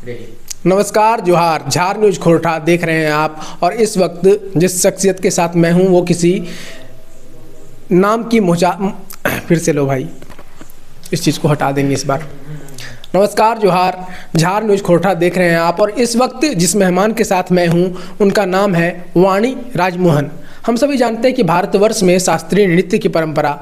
नमस्कार, जोहार। झार न्यूज खोरठा देख रहे हैं आप। और इस वक्त जिस शख्सियत के साथ मैं हूं वो किसी नाम की फिर से लो भाई, इस चीज़ को हटा देंगे इस बार। नमस्कार, जोहार। झार न्यूज खोरठा देख रहे हैं आप। और इस वक्त जिस मेहमान के साथ मैं हूं उनका नाम है वाणी राजमोहन। हम सभी जानते हैं कि भारतवर्ष में शास्त्रीय नृत्य की परंपरा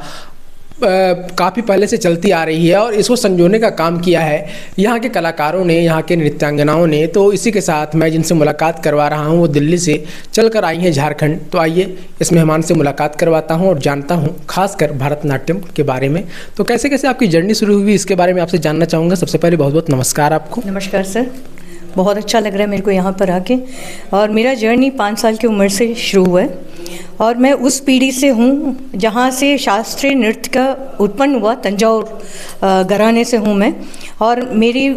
काफ़ी पहले से चलती आ रही है और इसको संजोने का काम किया है यहाँ के कलाकारों ने, यहाँ के नृत्यांगनाओं ने। तो इसी के साथ मैं जिनसे मुलाकात करवा रहा हूँ वो दिल्ली से चल कर आई हैं झारखंड। तो आइए इस मेहमान से मुलाकात करवाता हूँ और जानता हूँ खासकर भरतनाट्यम के बारे में। तो कैसे कैसे आपकी जर्नी शुरू हुई इसके बारे में आपसे जानना चाहूँगा। सबसे पहले बहुत बहुत नमस्कार आपको। नमस्कार सर, बहुत अच्छा लग रहा है मेरे को यहाँ पर आके। और मेरा जर्नी 5 साल की उम्र से शुरू हुआ है और मैं उस पीढ़ी से हूँ जहाँ से शास्त्रीय नृत्य का उत्पन्न हुआ। तंजावुर घराने से हूँ मैं। और मेरी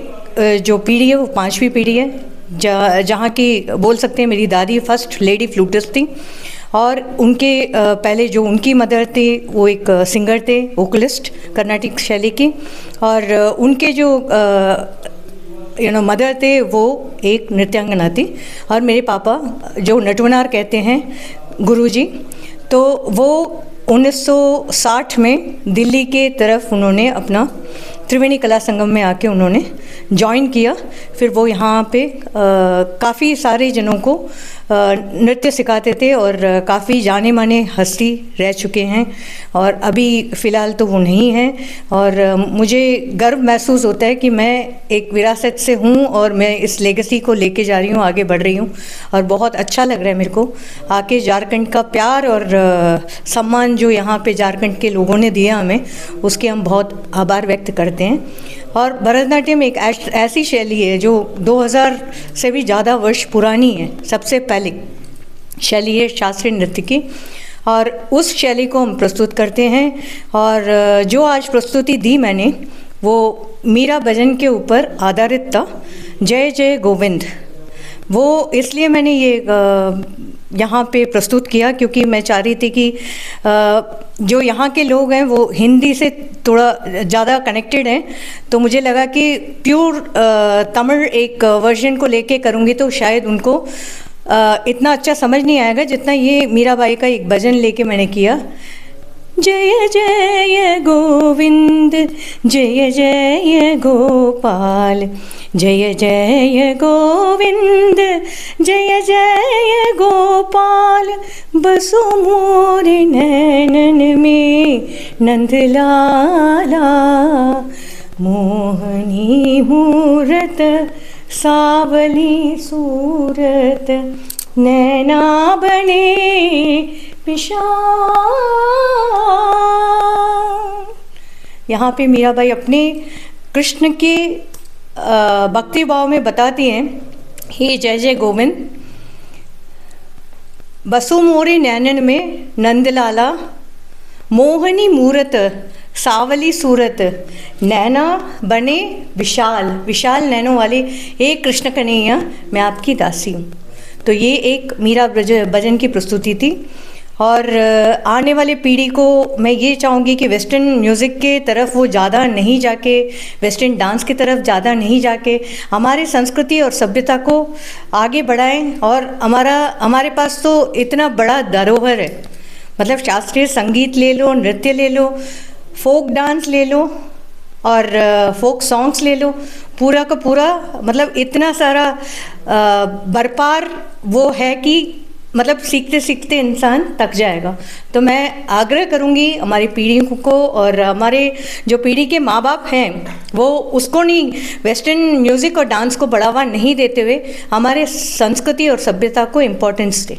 जो पीढ़ी है वो 5वीं पीढ़ी है जहाँ की बोल सकते हैं मेरी दादी फर्स्ट लेडी फ्लूटिस्ट थी। और उनके पहले जो उनकी मदर थे वो एक सिंगर थे, वोकलिस्ट कर्नाटिक शैली की। और उनके जो मदर थे वो एक नृत्यांगना थी। और मेरे पापा जो नटवनार कहते हैं गुरुजी, तो वो 1960 में दिल्ली के तरफ उन्होंने अपना त्रिवेणी कला संगम में आके उन्होंने ज्वाइन किया। फिर वो यहाँ पे काफ़ी सारे जनों को नृत्य सिखाते थे और काफ़ी जाने माने हस्ती रह चुके हैं। और अभी फ़िलहाल तो वो नहीं हैं। और मुझे गर्व महसूस होता है कि मैं एक विरासत से हूँ और मैं इस लेगेसी को लेके जा रही हूँ, आगे बढ़ रही हूँ। और बहुत अच्छा लग रहा है मेरे को आके। झारखंड का प्यार और सम्मान जो यहाँ पे झारखंड के लोगों ने दिया हमें, उसके हम बहुत आभार व्यक्त करते हैं। और भरतनाट्यम एक ऐसी शैली है जो 2000 से भी ज़्यादा वर्ष पुरानी है। सबसे पहले शैली है शास्त्रीय नृत्य की और उस शैली को हम प्रस्तुत करते हैं। और जो आज प्रस्तुति दी मैंने वो मीरा भजन के ऊपर आधारित था, जय जय गोविंद। वो इसलिए मैंने ये यहाँ पे प्रस्तुत किया क्योंकि मैं चाह रही थी कि जो यहाँ के लोग हैं वो हिंदी से थोड़ा ज़्यादा कनेक्टेड हैं। तो मुझे लगा कि प्योर तमिल एक वर्जन को लेके करूँगी तो शायद उनको इतना अच्छा समझ नहीं आएगा जितना ये मीराबाई का एक भजन लेके मैंने किया। जय जय गोविंद, जय जय गोपाल, जय जय गोविंद, जय जय गोपाल। बसु मोर नैनन में नंदलाला, मोहनी मूरत सावली सूरत, नैना बने विशाल। यहाँ पे मीराबाई अपने कृष्ण के भक्ति भाव में बताती हैं, हे जय जय गोविंद, बसु मोरे नैनन में नंदलाला, मोहनी मूरत सावली सूरत, नैना बने विशाल। विशाल नैनों वाले हे कृष्ण कन्हैया, मैं आपकी दासी हूँ। तो ये एक मीरा भजन की प्रस्तुति थी। और आने वाले पीढ़ी को मैं ये चाहूँगी कि वेस्टर्न म्यूज़िक के तरफ वो ज़्यादा नहीं जाके, वेस्टर्न डांस की तरफ ज़्यादा नहीं जाके हमारी संस्कृति और सभ्यता को आगे बढ़ाएं। और हमारे पास तो इतना बड़ा धरोहर है, मतलब शास्त्रीय संगीत ले लो, नृत्य ले लो, फोक डांस ले लो और फोक सॉन्ग्स ले लो, पूरा का पूरा मतलब इतना सारा भरपार वो है कि मतलब सीखते सीखते इंसान थक जाएगा। तो मैं आग्रह करूँगी हमारी पीढ़ी को और हमारे जो पीढ़ी के माँ बाप हैं वो उसको नहीं, वेस्टर्न म्यूज़िक और डांस को बढ़ावा नहीं देते हुए हमारे संस्कृति और सभ्यता को इम्पोर्टेंस दें।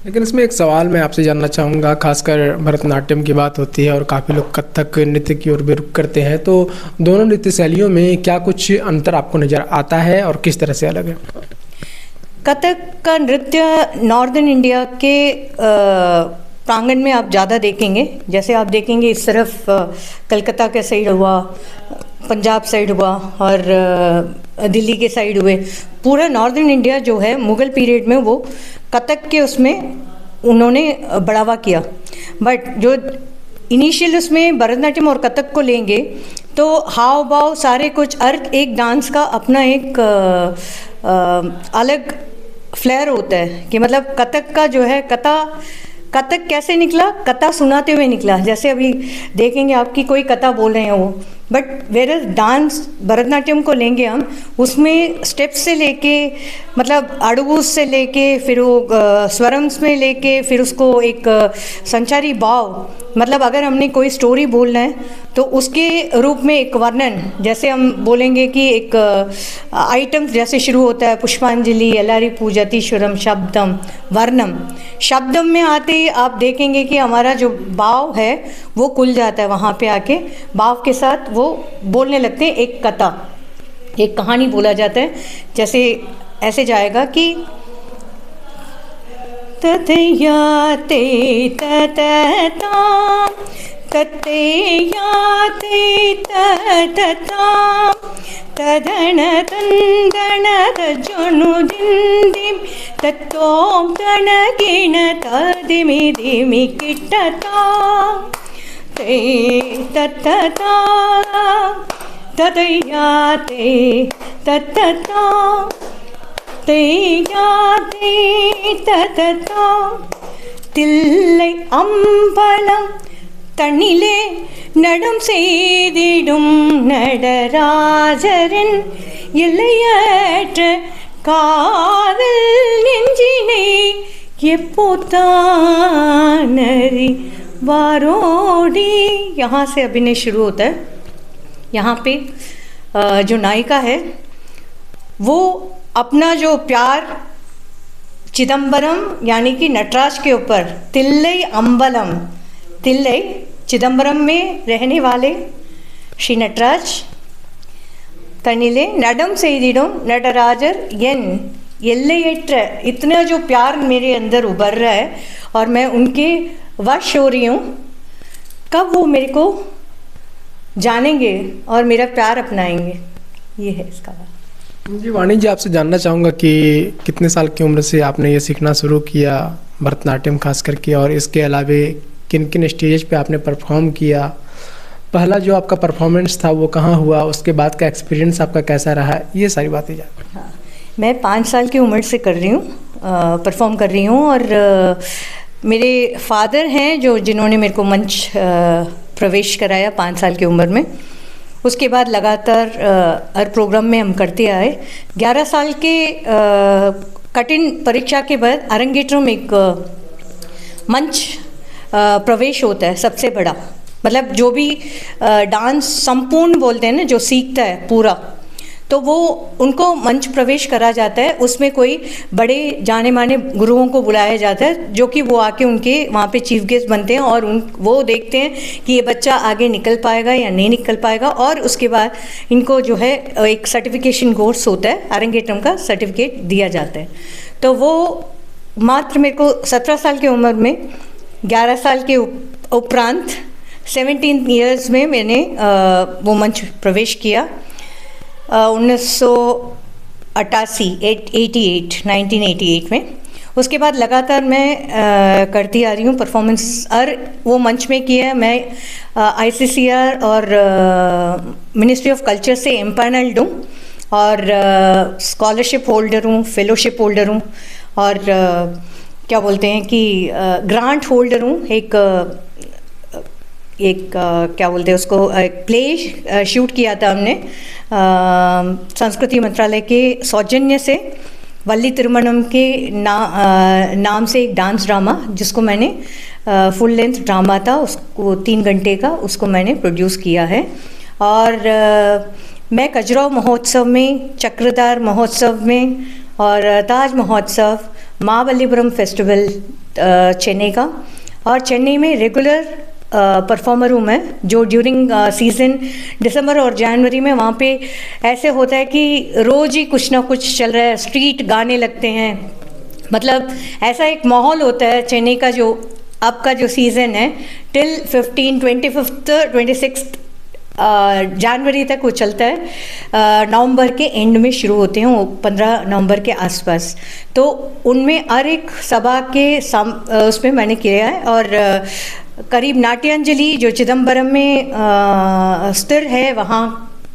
लेकिन इसमें एक सवाल मैं आपसे जानना चाहूँगा, खासकर भरतनाट्यम की बात होती है और काफ़ी लोग कथक नृत्य की ओर भी रुख करते हैं, तो दोनों नृत्य शैलियों में क्या कुछ अंतर आपको नज़र आता है और किस तरह से अलग है? कथक का नृत्य नॉर्दर्न इंडिया के प्रांगण में आप ज़्यादा देखेंगे। जैसे आप देखेंगे इस तरफ कलकत्ता के साइड हुआ, पंजाब साइड हुआ और दिल्ली के साइड हुए। पूरा नॉर्दर्न इंडिया जो है मुग़ल पीरियड में वो कथक के उसमें उन्होंने बढ़ावा किया। बट जो इनिशियल उसमें भरतनाट्यम और कथक को लेंगे तो हाव भाव सारे कुछ एक डांस का अपना एक अलग फ्लेयर होता है कि मतलब कथक का जो है कथक कैसे निकला, कथा सुनाते हुए निकला। जैसे अभी देखेंगे आपकी कोई कथा बोल रहे हैं वो, बट वेयर डांस भरतनाट्यम को लेंगे हम, उसमें स्टेप्स से लेके मतलब अड़गूस से लेके फिर वो स्वरम्स में लेके फिर उसको एक संचारी भाव, मतलब अगर हमने कोई स्टोरी बोलना है तो उसके रूप में एक वर्णन, जैसे हम बोलेंगे कि एक आइटम जैसे शुरू होता है पुष्पांजलि एलारी पूजतीश्वरम शब्दम वर्णम, शब्दम में आते ही आप देखेंगे कि हमारा जो भाव है वो खुल जाता है, वहाँ पे आके भाव के साथ वो बोलने लगते हैं, एक कथा एक कहानी बोला जाता है। जैसे ऐसे जाएगा कि तथयाते ततता तथयाते ततता तदन तंदन तजुनुदिंदिम तत्तोम गणगिण तदिमिदिमि किट्टता ते ततता तथयाते ततता तेयाते ततता தில்லை அம்பலம் தன்னிலே நடம் செய்திடும் நடராஜரின் எல்லையற்ற காதல் நெஞ்சினை எப்போத்தானரி वारोडी। यहाँ से अभिनय शुरू होता है। यहाँ पे जो नायिका है वो अपना जो प्यार चिदम्बरम यानी कि नटराज के ऊपर, तिल्लई अम्बलम, तिल्लई चिदम्बरम में रहने वाले श्री नटराज तनिले नडम செய்திடும் नटराजर एन எல்லையற்ற, इतना जो प्यार मेरे अंदर उभर रहा है और मैं उनके वश हो रही हूँ, कब वो मेरे को जानेंगे और मेरा प्यार अपनाएंगे, ये है इसका बात। जी वाणी जी, आपसे जानना चाहूँगा कि कितने साल की उम्र से आपने ये सीखना शुरू किया भरतनाट्यम खास करके, और इसके अलावे किन किन स्टेज पे आपने परफॉर्म किया, पहला जो आपका परफॉर्मेंस था वो कहाँ हुआ, उसके बाद का एक्सपीरियंस आपका कैसा रहा, ये सारी बातें जान। हाँ, मैं 5 साल की उम्र से कर रही हूँ, परफॉर्म कर रही हूँ, और मेरे फादर हैं जो जिन्होंने मेरे को मंच प्रवेश कराया 5 साल की उम्र में। उसके बाद लगातार हर प्रोग्राम में हम करते आए। 11 साल के कठिन परीक्षा के बाद अरंगेट्रम एक मंच प्रवेश होता है सबसे बड़ा, मतलब जो भी डांस संपूर्ण बोलते हैं ना, जो सीखता है पूरा, तो वो उनको मंच प्रवेश करा जाता है। उसमें कोई बड़े जाने माने गुरुओं को बुलाया जाता है जो कि वो आके उनके वहाँ पे चीफ गेस्ट बनते हैं और वो देखते हैं कि ये बच्चा आगे निकल पाएगा या नहीं निकल पाएगा, और उसके बाद इनको जो है एक सर्टिफिकेशन कोर्स होता है, अरंगेट्रम का सर्टिफिकेट दिया जाता है। तो वो मात्र मेरे को 17 साल की उम्र में, 11 साल के उपरांत 17 ईयर्स में मैंने वो मंच प्रवेश किया 1988 में। उसके बाद लगातार मैं करती आ रही हूँ परफॉर्मेंस, और वो मंच में किया है। मैं ICCR और मिनिस्ट्री ऑफ कल्चर से एम्पैनल्ड हूँ, और स्कॉलरशिप होल्डर हूँ, फेलोशिप होल्डर हूँ, और क्या बोलते हैं कि ग्रांट होल्डर हूँ। एक क्या बोलते हैं उसको, एक प्ले शूट किया था हमने संस्कृति मंत्रालय के सौजन्य से, वल्ली तिरुमणम के नाम से एक डांस ड्रामा, जिसको मैंने फुल लेंथ ड्रामा था, उसको 3 घंटे का, उसको मैंने प्रोड्यूस किया है। और मैं खजुराहो महोत्सव में, चक्रधार महोत्सव में, और ताज महोत्सव, महाबलीपुरम फेस्टिवल चेन्नई का, और चेन्नई में रेगुलर परफॉर्मर हूँ मैं, जो ड्यूरिंग सीज़न दिसंबर और जनवरी में वहाँ पे ऐसे होता है कि रोज़ ही कुछ ना कुछ चल रहा है, स्ट्रीट गाने लगते हैं, मतलब ऐसा एक माहौल होता है चेन्नई का। जो अब का जो सीज़न है टिल 26 जनवरी तक वो चलता है, नवंबर के एंड में शुरू होते हैं वो 15 नवंबर के आसपास। तो उनमें हर एक सभा के उसमें मैंने किया है, और करीब नाट्यांजलि जो चिदम्बरम में स्थिर है, वहाँ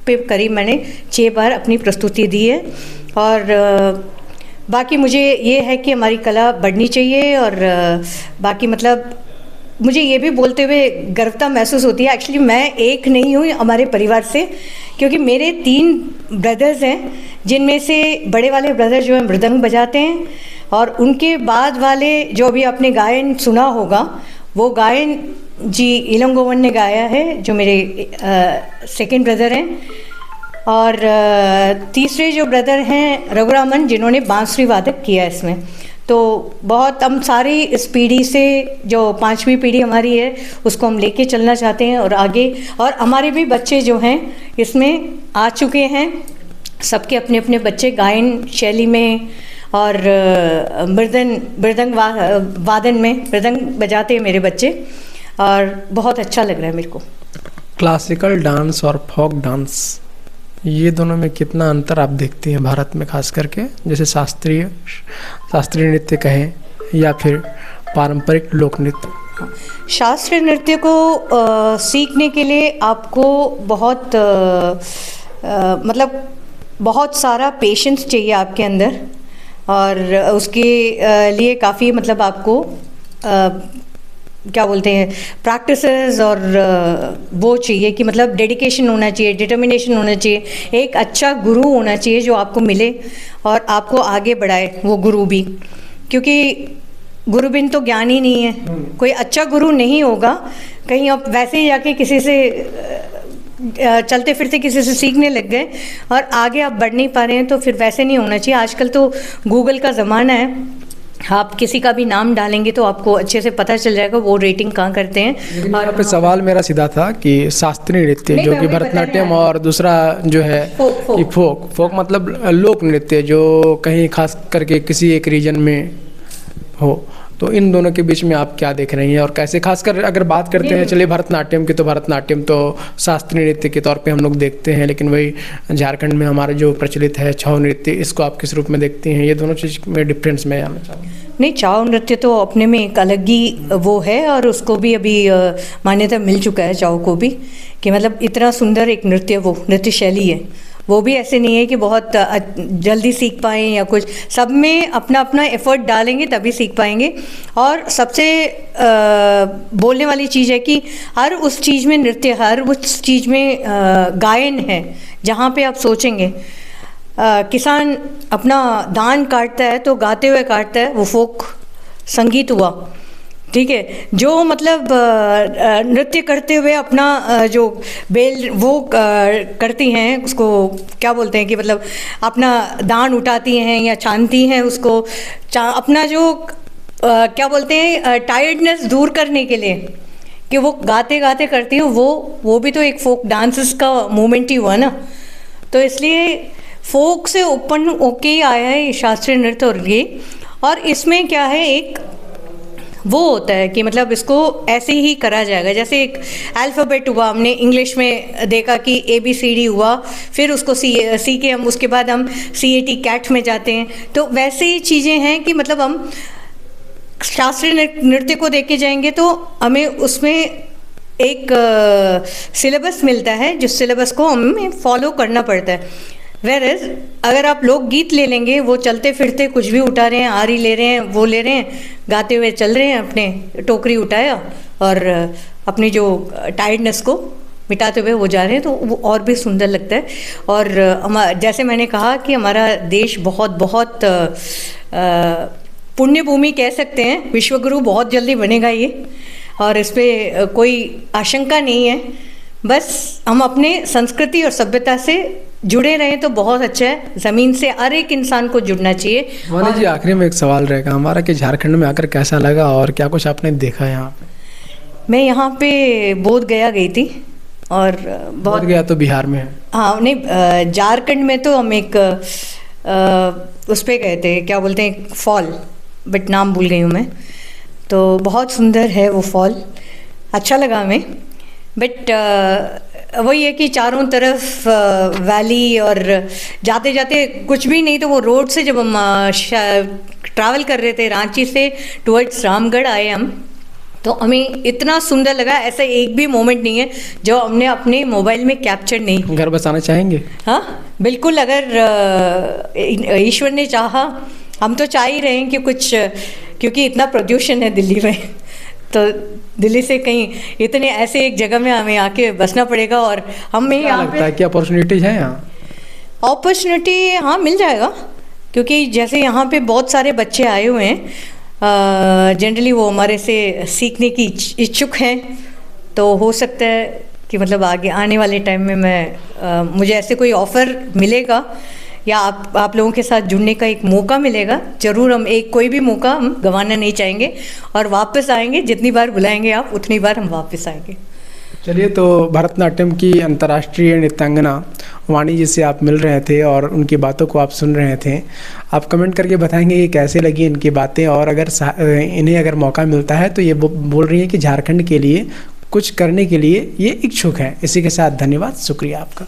पे करीब मैंने 6 बार अपनी प्रस्तुति दी है। और बाकी मुझे ये है कि हमारी कला बढ़नी चाहिए। और बाकी मतलब मुझे ये भी बोलते हुए गर्वता महसूस होती है, एक्चुअली मैं एक नहीं हूँ हमारे परिवार से, क्योंकि मेरे 3 ब्रदर्स हैं, जिनमें से बड़े वाले ब्रदर जो हैं मृदंग बजाते हैं, और उनके बाद वाले जो भी आपने गायन सुना होगा वो गायन जी इलंगोवन ने गाया है, जो मेरे सेकंड ब्रदर हैं। और तीसरे जो ब्रदर हैं रघुरामन, जिन्होंने बांसुरी वादक किया इसमें। तो बहुत हम सारी इस पीढ़ी से, जो 5वीं पीढ़ी हमारी है, उसको हम लेके चलना चाहते हैं और आगे। और हमारे भी बच्चे जो हैं इसमें आ चुके हैं, सबके अपने अपने बच्चे गायन शैली में और मृदंग वादन में मृदंग बजाते हैं मेरे बच्चे, और बहुत अच्छा लग रहा है मेरे को। क्लासिकल डांस और फोक डांस, ये दोनों में कितना अंतर आप देखते हैं भारत में, खास करके जैसे शास्त्रीय नृत्य कहें या फिर पारंपरिक लोक नृत्य? शास्त्रीय नृत्य को सीखने के लिए आपको बहुत मतलब बहुत सारा पेशेंस चाहिए आपके अंदर, और उसके लिए काफ़ी मतलब आपको क्या बोलते हैं प्रैक्टिसेस और वो चाहिए कि मतलब डेडिकेशन होना चाहिए, डिटर्मिनेशन होना चाहिए, एक अच्छा गुरु होना चाहिए जो आपको मिले और आपको आगे बढ़ाए वो गुरु भी, क्योंकि गुरु बिन तो ज्ञान ही नहीं है। कोई अच्छा गुरु नहीं होगा, कहीं आप वैसे ही जाके किसी से चलते फिरते किसी से सीखने लग गए और आगे आप बढ़ नहीं पा रहे हैं, तो फिर वैसे नहीं होना चाहिए। आजकल तो गूगल का ज़माना है, आप किसी का भी नाम डालेंगे तो आपको अच्छे से पता चल जाएगा वो रेटिंग कहाँ करते हैं। और पे सवाल मेरा सीधा था कि शास्त्रीय नृत्य जो कि भरतनाट्यम, और दूसरा जो है कि फोक मतलब लोक नृत्य जो कहीं खास करके किसी एक रीजन में हो, तो इन दोनों के बीच में आप क्या देख रही हैं और कैसे, खासकर अगर बात करते हैं चलिए भरतनाट्यम की, तो भरतनाट्यम तो शास्त्रीय नृत्य के तौर पे हम लोग देखते हैं, लेकिन वही झारखंड में हमारा जो प्रचलित है छऊ नृत्य, इसको आप किस रूप में देखती हैं? ये दोनों चीज़ में डिफरेंस मैं जानना चाहूँगा। नहीं, छऊ नृत्य तो अपने में एक अलग ही वो है, और उसको भी अभी मान्यता मिल चुका है छऊ को भी, कि मतलब इतना सुंदर एक नृत्य, वो नृत्य शैली है। वो भी ऐसे नहीं है कि बहुत जल्दी सीख पाएँ या कुछ, सब में अपना अपना एफर्ट डालेंगे तभी सीख पाएंगे। और सबसे बोलने वाली चीज़ है कि हर उस चीज़ में नृत्य, हर उस चीज़ में गायन है। जहाँ पे आप सोचेंगे किसान अपना धान काटता है तो गाते हुए काटता है, वो फोक संगीत हुआ, ठीक है। जो मतलब नृत्य करते हुए अपना जो बेल वो करती हैं, उसको क्या बोलते हैं कि मतलब अपना दान उठाती हैं या छानती हैं, उसको अपना जो क्या बोलते हैं टायर्डनेस दूर करने के लिए कि वो गाते गाते करती हैं, वो भी तो एक फोक डांसेस का मूवमेंट ही हुआ ना। तो इसलिए फोक से ओपन होके ही आया है शास्त्रीय नृत्य। और इसमें क्या है, एक वो होता है कि मतलब इसको ऐसे ही करा जाएगा, जैसे एक अल्फ़ाबेट हुआ, हमने इंग्लिश में देखा कि ABCD हुआ, फिर उसको सी के हम उसके बाद हम CAT कैट में जाते हैं। तो वैसे ही चीज़ें हैं कि मतलब हम शास्त्रीय नृत्य को देख के जाएंगे तो हमें उसमें एक सिलेबस मिलता है, जिस सिलेबस को हमें फॉलो करना पड़ता है। वेरएज अगर आप लोकगीत ले लेंगे, वो चलते फिरते कुछ भी उठा रहे हैं, आरी ले रहे हैं, वो ले रहे हैं, गाते हुए चल रहे हैं, अपने टोकरी उठाया और अपनी जो टायर्डनेस को मिटाते हुए वो जा रहे हैं, तो वो और भी सुंदर लगता है। और जैसे मैंने कहा कि हमारा देश बहुत बहुत पुण्य भूमि कह सकते हैं, विश्वगुरु बहुत जल्दी बनेगा ये, और इस पर कोई आशंका नहीं है। बस हम अपने संस्कृति और सभ्यता से जुड़े रहें तो बहुत अच्छा है। ज़मीन से हर एक इंसान को जुड़ना चाहिए। वानी जी, आखिरी में एक सवाल रहेगा हमारा कि झारखंड में आकर कैसा लगा और क्या कुछ आपने देखा यहाँ पे? मैं यहाँ पे बोध गया गई थी, और बहुत गया तो बिहार में है। हाँ नहीं, झारखंड में तो हम एक उस पर गए थे, क्या बोलते हैं फॉल, बट नाम भूल गई हूँ मैं। तो बहुत सुंदर है वो फॉल, अच्छा लगा हमें। बट वही है कि चारों तरफ वैली, और जाते जाते कुछ भी नहीं, तो वो रोड से जब हम ट्रैवल कर रहे थे रांची से टुवर्ड्स रामगढ़ आए हम, तो हमें इतना सुंदर लगा, ऐसा एक भी मोमेंट नहीं है जो हमने अपने मोबाइल में कैप्चर नहीं। घर बसाना चाहेंगे? हाँ बिल्कुल, अगर ईश्वर ने चाहा, हम तो चाह ही रहे हैं कि कुछ, क्योंकि इतना प्रदूषण है दिल्ली में, तो दिल्ली से कहीं इतने ऐसे एक जगह में हमें आके बसना पड़ेगा। और हमें क्या यहाँ लगता है कि अपॉर्चुनिटीज है यहाँ? अपॉर्चुनिटी हाँ मिल जाएगा, क्योंकि जैसे यहाँ पे बहुत सारे बच्चे आए हुए हैं, जनरली वो हमारे से सीखने की इच्छुक हैं, तो हो सकता है कि मतलब आगे आने वाले टाइम में मुझे ऐसे कोई ऑफ़र मिलेगा या आप लोगों के साथ जुड़ने का एक मौका मिलेगा, ज़रूर हम कोई भी मौका हम गंवाना नहीं चाहेंगे और वापस आएंगे। जितनी बार बुलाएंगे आप उतनी बार हम वापस आएंगे। चलिए, तो भरतनाट्यम की अंतर्राष्ट्रीय नृत्यांगना वाणी जी से आप मिल रहे थे और उनकी बातों को आप सुन रहे थे। आप कमेंट करके बताएंगे कि कैसे लगी इनकी बातें, और अगर इन्हें अगर मौका मिलता है तो ये बोल रही है कि झारखंड के लिए कुछ करने के लिए ये इच्छुक है। इसी के साथ धन्यवाद, शुक्रिया आपका।